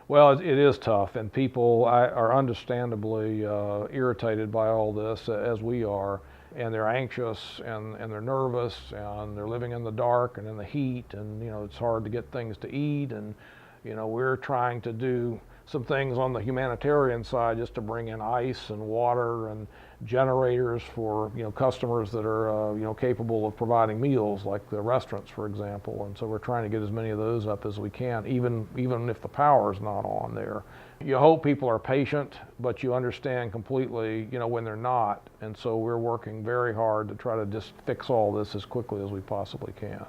Well, it is tough, and people are understandably irritated by all this, as we are, and they're anxious and they're nervous and they're living in the dark and in the heat, and it's hard to get things to eat, and we're trying to do some things on the humanitarian side just to bring in ice and water and generators for customers that are capable of providing meals, like the restaurants, for example. And so we're trying to get as many of those up as we can, even if the power's not on there. You hope people are patient, but you understand completely when they're not. And so we're working very hard to try to just fix all this as quickly as we possibly can.